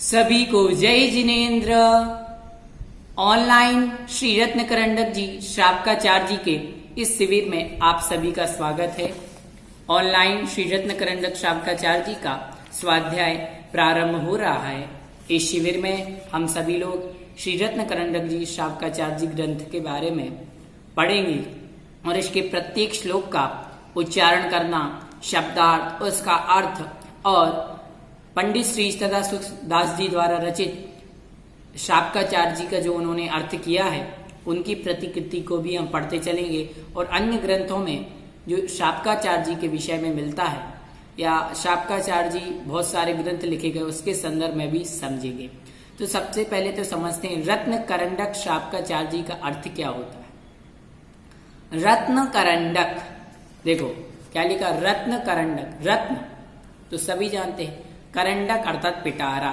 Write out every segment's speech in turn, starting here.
सभी को जय जिनेन्द्र। ऑनलाइन श्री रत्न करंडक जी श्रावकाचार्य जी के इस शिविर में आप सभी का स्वागत है। ऑनलाइन श्री रत्न करंडक श्रावकाचार्य जी का स्वाध्याय प्रारंभ हो रहा है। इस शिविर में हम सभी लोग श्री रत्न करंडक जी श्रावकाचार्य जी ग्रंथ के बारे में पढ़ेंगे और इसके प्रत्येक श्लोक का उच्चारण करना, शब्दार्थ, उसका अर्थ और पंडित श्री दास जी द्वारा रचित श्रावकाचार्य जी का जो उन्होंने अर्थ किया है उनकी प्रतिकृति को भी हम पढ़ते चलेंगे और अन्य ग्रंथों में जो श्रावकाचार्य जी के विषय में मिलता है या श्रावकाचार्य जी बहुत सारे ग्रंथ लिखे गए उसके संदर्भ में भी समझेंगे। तो सबसे पहले तो समझते हैं रत्न करंडक श्रावकाचार्य जी का अर्थ क्या होता है। रत्न करंडक, देखो क्या लिखा, रत्न करंडक। रत्न तो सभी जानते हैं, करंडक अर्थात पिटारा,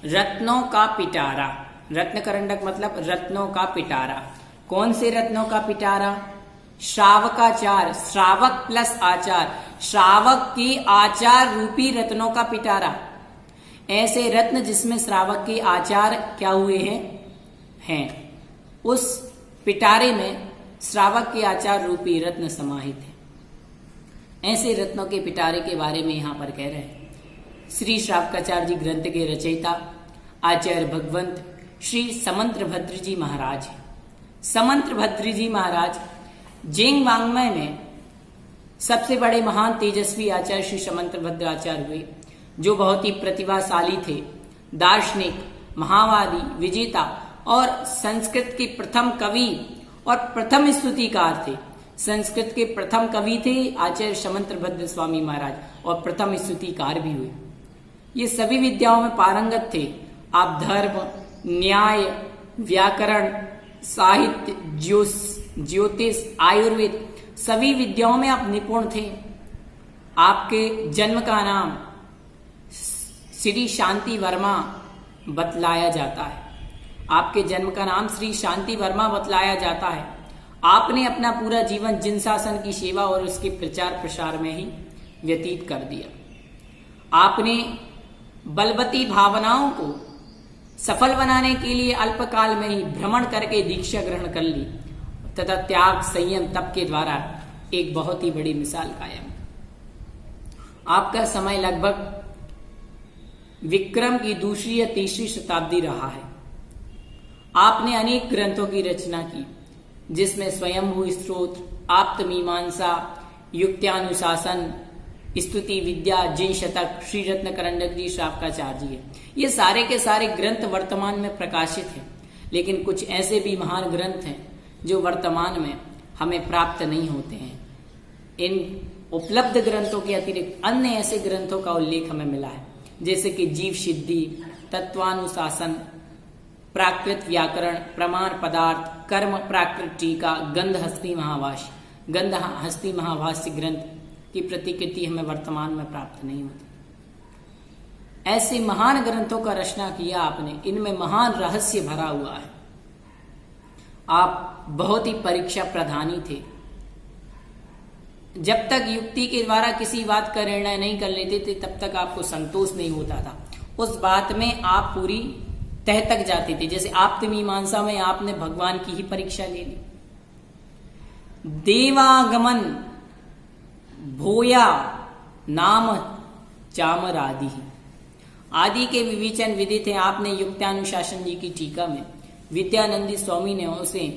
रत्नों का पिटारा। रत्न करंडक मतलब रत्नों का पिटारा। कौन से रत्नों का पिटारा? श्रावकाचार, श्रावक प्लस आचार, श्रावक के आचार रूपी रत्नों का पिटारा। ऐसे रत्न जिसमें श्रावक के आचार क्या हुए हैं उस पिटारे में श्रावक के आचार रूपी रत्न समाहित है। ऐसे रत्नों के पिटारे के बारे में यहां पर कह रहे हैं। श्री श्रावकाचार्य जी ग्रंथ के रचयिता आचार्य भगवंत श्री समंत्र भद्र जी महाराज हैं। समंत्र भद्र जी महाराज जिंग वांग्मय में सबसे बड़े महान तेजस्वी आचार्य श्री समंत्र भद्र आचार्य हुए, जो बहुत ही प्रतिभाशाली थे, दार्शनिक, महावादी, विजेता और संस्कृत के प्रथम कवि और प्रथम स्तुतिकार थे। संस्कृत के प्रथम कवि थे आचार्य समंत्र भद्र स्वामी महाराज और प्रथम स्तुतिकार भी हुए। ये सभी विद्याओं में पारंगत थे। आप धर्म, न्याय, व्याकरण, साहित्य, ज्योतिष, आयुर्वेद सभी विद्याओं में आप निपुण थे। आपके जन्म का नाम श्री शांति वर्मा बतलाया जाता है। आपके जन्म का नाम श्री शांति वर्मा बतलाया जाता है। आपने अपना पूरा जीवन जिन शासन की सेवा और उसके प्रचार प्रसार में ही व्यतीत कर दिया। आपने बलवती भावनाओं को सफल बनाने के लिए अल्पकाल में ही भ्रमण करके दीक्षा ग्रहण कर ली तथा त्याग, संयम, तप के द्वारा एक बहुत ही बड़ी मिसाल कायम। आपका समय लगभग विक्रम की दूसरी या तीसरी शताब्दी रहा है। आपने अनेक ग्रंथों की रचना की जिसमें स्वयंभू स्तोत्र, आप्तमीमांसा, युक्त्यानुशासन, स्तुति विद्या, जय शतक, श्री रत्न करंडक जी श्रावकाचार्य जी है। ये सारे के सारे ग्रंथ वर्तमान में प्रकाशित हैं, लेकिन कुछ ऐसे भी महान ग्रंथ हैं जो वर्तमान में हमें प्राप्त नहीं होते हैं। इन उपलब्ध ग्रंथों के अतिरिक्त अन्य ऐसे ग्रंथों का उल्लेख हमें मिला है, जैसे कि जीव सिद्धि, तत्वानुशासन, प्राकृत व्याकरण, प्रमाण पदार्थ, कर्म प्राकृत टीका, गंध हस्ती महाभाष्य ग्रंथ की प्रतिकृति हमें वर्तमान में प्राप्त नहीं होती। ऐसे महान ग्रंथों का रचना किया आपने, इनमें महान रहस्य भरा हुआ है। आप बहुत ही परीक्षा प्रधानी थे। जब तक युक्ति के द्वारा किसी बात का निर्णय नहीं कर लेते थे तब तक आपको संतोष नहीं होता था। उस बात में आप पूरी तह तक जाते थे। जैसे आप्तमीमांसा में आपने भगवान की ही परीक्षा ले ली। देवागमन भोया नाम चामर आदि के विवेचन विदित है। आपने युक्त्यानुशासन जी की टीका में विद्यानंदी स्वामी ने उसे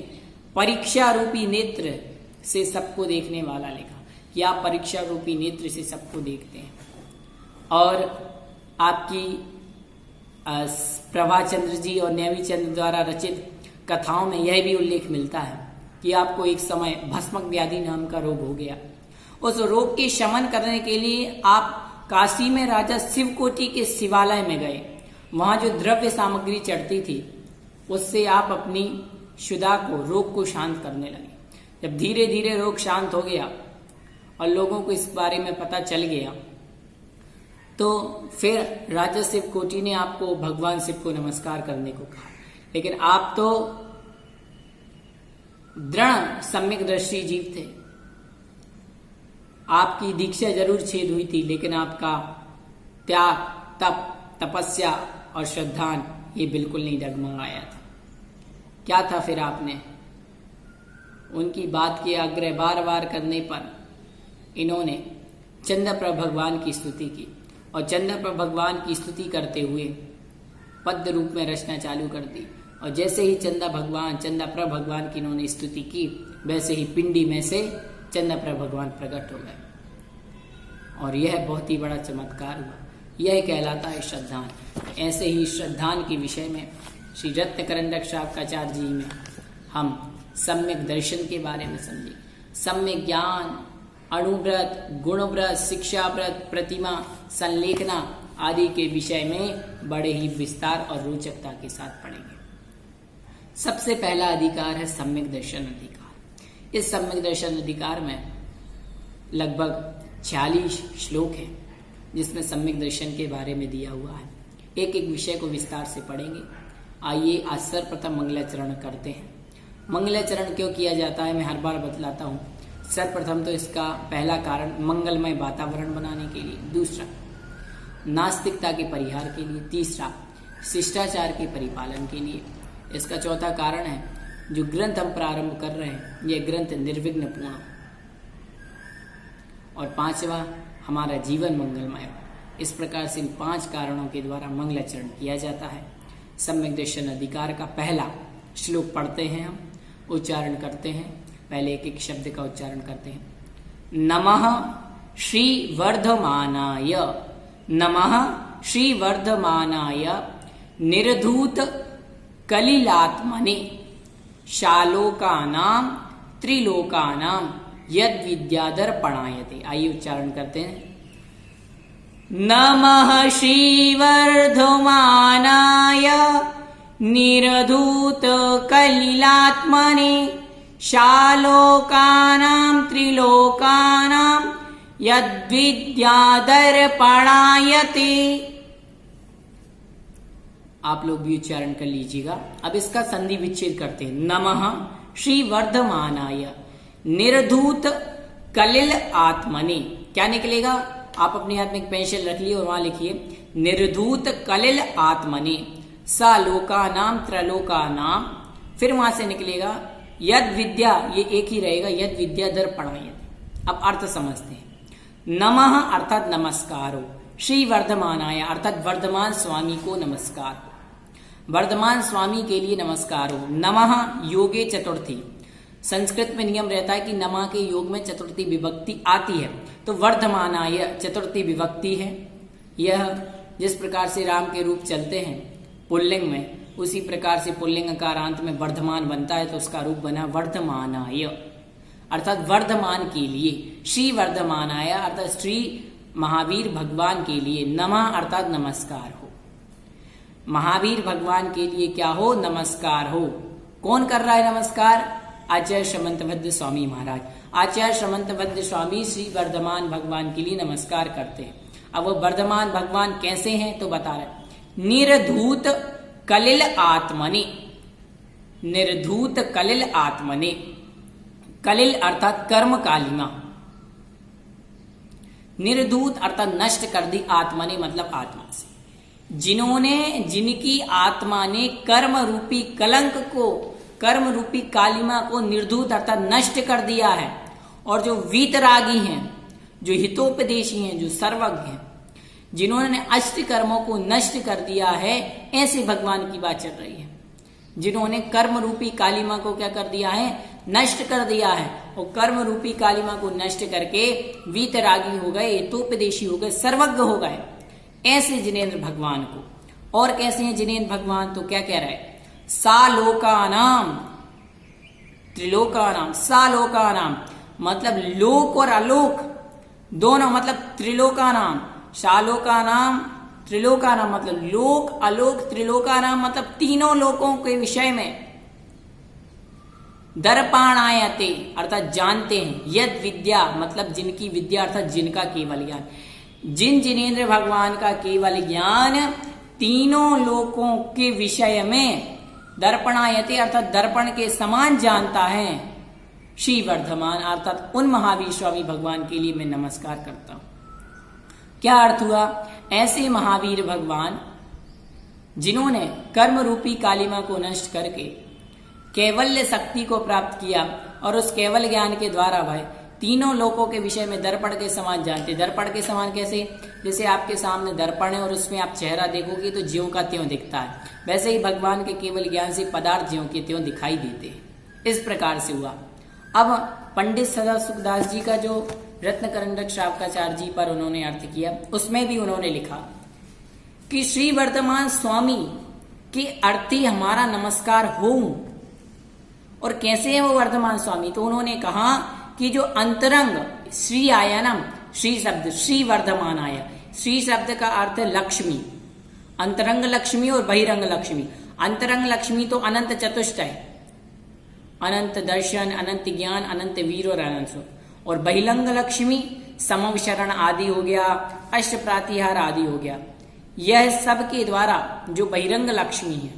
परीक्षा रूपी नेत्र से सबको देखने वाला लिखा कि आप परीक्षा रूपी नेत्र से सबको देखते हैं। और आपकी प्रभाचंद्र जी और नेमी चंद्र द्वारा रचित कथाओं में यह भी उल्लेख मिलता है कि आपको एक समय भस्मक व्याधि नाम का रोग हो गया। उस रोग के शमन करने के लिए आप काशी में राजा शिवकोटि के शिवालय में गए। वहां जो द्रव्य सामग्री चढ़ती थी उससे आप अपनी क्षुधा को, रोग को शांत करने लगे। जब धीरे धीरे रोग शांत हो गया और लोगों को इस बारे में पता चल गया तो फिर राजा शिवकोटि ने आपको भगवान शिव को नमस्कार करने को कहा। लेकिन आप तो दृढ़ सम्यक दृष्टि जीव थे। आपकी दीक्षा जरूर छेद हुई थी, लेकिन आपका त्याग, तप, तपस्या और श्रद्धान ये बिल्कुल नहीं डगमगाया था। क्या था फिर आपने? उनकी बात की आग्रह बार बार करने पर इन्होंने चंद्रप्रभ भगवान की स्तुति की और चंद्रप्रभ भगवान की करते हुए पद्य रूप में रचना चालू कर दी। और जैसे ही चंद्रप्रभ भगवान की इन्होंने स्तुति की, वैसे ही पिंडी में से चंद्रप्रभ भगवान प्रकट हो गए और यह बहुत ही बड़ा चमत्कार हुआ। यह कहलाता है श्रद्धान। ऐसे ही श्रद्धान के विषय में श्री रत्नकरंडक शाब्काचार्य जी में हम सम्यक दर्शन के बारे में समझे। सम्यक ज्ञान, अणुव्रत, गुणव्रत, शिक्षाव्रत, प्रतिमा, संलेखना आदि के विषय में बड़े ही विस्तार और रोचकता के साथ पढ़ेंगे। सबसे पहला अधिकार है सम्यक दर्शन अधिकार। इस सम्यक दर्शन अधिकार में लगभग 46 श्लोक हैं जिसमें सम्यक दर्शन के बारे में दिया हुआ है। एक एक विषय को विस्तार से पढ़ेंगे। आइए आज सर्वप्रथम मंगलाचरण करते हैं। मंगलाचरण क्यों किया जाता है मैं हर बार बतलाता हूँ। सर्वप्रथम तो इसका पहला कारण मंगलमय वातावरण बनाने के लिए, दूसरा नास्तिकता के परिहार के लिए, तीसरा शिष्टाचार के परिपालन के लिए। इसका चौथा कारण है जो ग्रंथ हम प्रारंभ कर रहे हैं यह ग्रंथ निर्विघ्न पूर्ण, और पांचवा हमारा जीवन मंगलमय हो। इस प्रकार से इन 5 कारणों के द्वारा मंगलाचरण किया जाता है। सम्यक दर्शन अधिकार का पहला श्लोक पढ़ते हैं, हम उच्चारण करते हैं। पहले एक एक शब्द का उच्चारण करते हैं। नमः श्री वर्धमानाय, नमः श्री वर्धमानाय निर्धूत कलिलात्मने शालोकानां त्रिलोकानां यद विद्यादर्पणायते। आइए उच्चारण करते हैं। नमः श्री वर्धमानाय निर्धूत कलिलात्मने शालोकानां त्रिलोकानां यद्विद्यादर्पणायते। आप लोग भी उच्चारण कर लीजिएगा। अब इसका संधि विच्छेद करते हैं। नमः श्री वर्धमानाय निर्धूत कलिल आत्मने। क्या निकलेगा? आप अपने हाथ में एक पेंसिल रख लिए और वहां लिखिए निर्धूत कलिल आत्मने सालोकानाम त्रलोकानाम। फिर वहां से निकलेगा यद विद्या, ये एक ही रहेगा, यद विद्या दर्पणायते। अब अर्थ समझते हैं। नमः अर्थात नमस्कार हो, श्री वर्धमानाय अर्थात वर्धमान स्वामी को नमस्कार हो, वर्धमान स्वामी के लिए नमस्कार हो। नमः योगे चतुर्थी। संस्कृत में नियम रहता है कि नमः के योग में चतुर्थी विभक्ति आती है, तो वर्धमानाय चतुर्थी विभक्ति है। यह जिस प्रकार से राम के रूप चलते हैं पुल्लिंग में, उसी प्रकार से पुल्लिंग कारांत में वर्धमान बनता है, तो उसका रूप बना वर्धमानाय अर्थात वर्धमान के लिए। श्री वर्धमानाय अर्थात श्री महावीर भगवान के लिए। नमः अर्थात नमस्कार हो। महावीर भगवान के लिए क्या हो? नमस्कार हो। कौन कर रहा है नमस्कार? आचार्य श्रमंतभद्र स्वामी महाराज। आचार्य श्रमंतभद्र स्वामी श्री वर्धमान भगवान के लिए नमस्कार करते हैं। अब वो वर्धमान भगवान कैसे हैं तो बता रहे। निर्धूत कलिल आत्मने, निर्धूत कलिल आत्मने। कलिल अर्थात कर्म कालिमा, निर्धूत अर्थात नष्ट कर दी, आत्मने मतलब आत्मा से। जिन्होंने, जिनकी आत्मा ने कर्म रूपी कलंक को, कर्म रूपी कालिमा को निर्धूत अर्थात नष्ट कर दिया है। और जो वीतरागी हैं, जो हितोपदेशी हैं, जो सर्वज्ञ हैं, जिन्होंने अष्ट कर्मों को नष्ट कर दिया है, ऐसे भगवान की बात चल रही है। जिन्होंने कर्म रूपी कालिमा को क्या कर दिया है? नष्ट कर दिया है। और कर्म रूपी कालिमा को नष्ट करके वीतरागी हो गए, हितोपदेशी हो गए, सर्वज्ञ हो गए, ऐसे जिनेन्द्र भगवान को। और कैसे हैं जिनेन्द्र भगवान? तो क्या कह रहा है? सालोकानाम त्रिलोकानाम। सालोकानाम मतलब लोक और अलोक दोनों, मतलब त्रिलोकानाम। शालोकानाम त्रिलोकानाम मतलब लोक अलोक, त्रिलोकानाम मतलब तीनों लोकों के विषय में। दर्पणायते अर्थात जानते हैं। यद विद्या मतलब जिनकी विद्या अर्थात जिनका केवल ज्ञान। जिन जिनेन्द्र भगवान का केवल ज्ञान तीनों लोकों के विषय में दर्पणायते अर्थात दर्पण के समान जानता है, श्री वर्धमान अर्थात उन महावीर स्वामी भगवान के लिए मैं नमस्कार करता हूं। क्या अर्थ हुआ? ऐसे महावीर भगवान जिन्होंने कर्म रूपी कालिमा को नष्ट करके कैवल्य शक्ति को प्राप्त किया और उस केवल ज्ञान के द्वारा भाई तीनों लोकों के विषय में दर्पण के समान जानते। दर्पण के समान कैसे? जैसे आपके सामने दर्पण है और उसमें आप चेहरा देखोगे तो ज्यों का त्यों दिखता है, वैसे ही भगवान के केवल ज्ञान से पदार्थ ज्यों के त्यों दिखाई देते हैं। इस प्रकार से हुआ। अब पंडित सदा सुखदास जी का जो रत्न करंडक श्रावकाचार्य जी पर उन्होंने अर्थ किया, उसमें भी उन्होंने लिखा कि श्री वर्तमान स्वामी के अर्थ ही हमारा नमस्कार हो। और कैसे है वो वर्तमान स्वामी? तो उन्होंने कहा कि जो अंतरंग श्री आया ना, श्री शब्द, श्री वर्धमान आया। श्री शब्द का अर्थ है लक्ष्मी, अंतरंग लक्ष्मी और बहिरंग लक्ष्मी। अंतरंग लक्ष्मी तो अनंत चतुष्ट है, अनंत दर्शन, अनंत ज्ञान, अनंत वीर और अनंत सुख। और बहिरंग लक्ष्मी समविशरण आदि हो गया, अष्ट प्रातिहार आदि हो गया। यह सब के द्वारा जो बहिरंग लक्ष्मी है,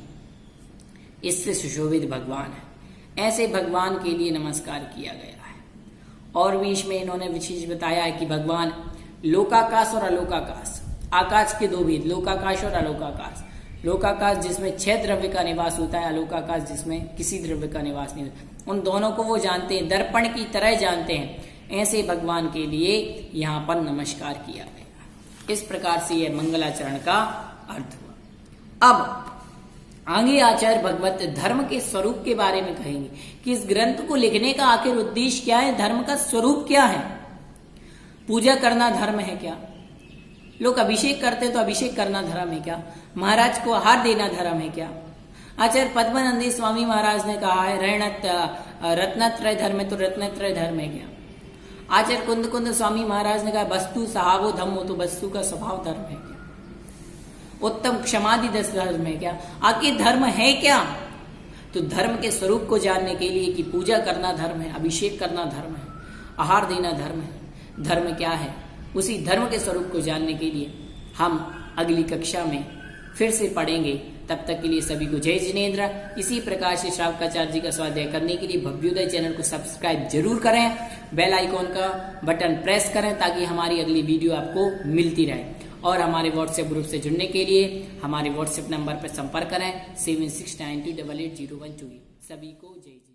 इससे सुशोभित भगवान है। ऐसे भगवान के लिए नमस्कार किया गया है। और भी इसमें इन्होंने विशेष बताया है कि भगवान लोकाकाश और अलोकाकाश, आकाश के दो भेद, लोकाकाश और अलोकाकाश। लोकाकाश जिसमें 6 द्रव्य का निवास होता है, अलोकाकाश जिसमें किसी द्रव्य का निवास नहीं होता। उन दोनों को वो जानते हैं, दर्पण की तरह जानते हैं। ऐसे भगवान के लिए यहाँ पर नमस्कार किया गया। इस प्रकार से यह मंगलाचरण का अर्थ हुआ। अब आगे आचार्य भगवत धर्म के स्वरूप के बारे में कहेंगे कि इस ग्रंथ को लिखने का आखिर उद्देश्य क्या है, धर्म का स्वरूप क्या है। पूजा करना धर्म है क्या? लोग अभिषेक करते तो अभिषेक करना धर्म है क्या? महाराज को आहार देना धर्म है क्या? आचार्य पद्मानंदी स्वामी महाराज ने कहा है रत्नत्रय धर्म है तो रत्नत्रय धर्म है क्या? आचार्य कुंद कुंद स्वामी महाराज ने कहा वस्तु सहावो धम्मो, तो वस्तु का स्वभाव धर्म है क्या? उत्तम क्षमादि 10 धर्म है क्या? आखिर धर्म है क्या? तो धर्म के स्वरूप को जानने के लिए कि पूजा करना धर्म है, अभिषेक करना धर्म है, आहार देना धर्म है। धर्म क्या है, उसी धर्म के स्वरूप को जानने के लिए हम अगली कक्षा में फिर से पढ़ेंगे। तब तक के लिए सभी को जय जिनेन्द्र। इसी प्रकार से श्रावकाचार्य जी का स्वाध्याय करने के लिए भव्योदय चैनल को सब्सक्राइब जरूर करें, बेल आइकॉन का बटन प्रेस करें ताकि हमारी अगली वीडियो आपको मिलती रहे। और हमारे व्हाट्सएप ग्रुप से जुड़ने के लिए हमारे व्हाट्सएप नंबर पर संपर्क करें 7692880128। सभी को जय जय।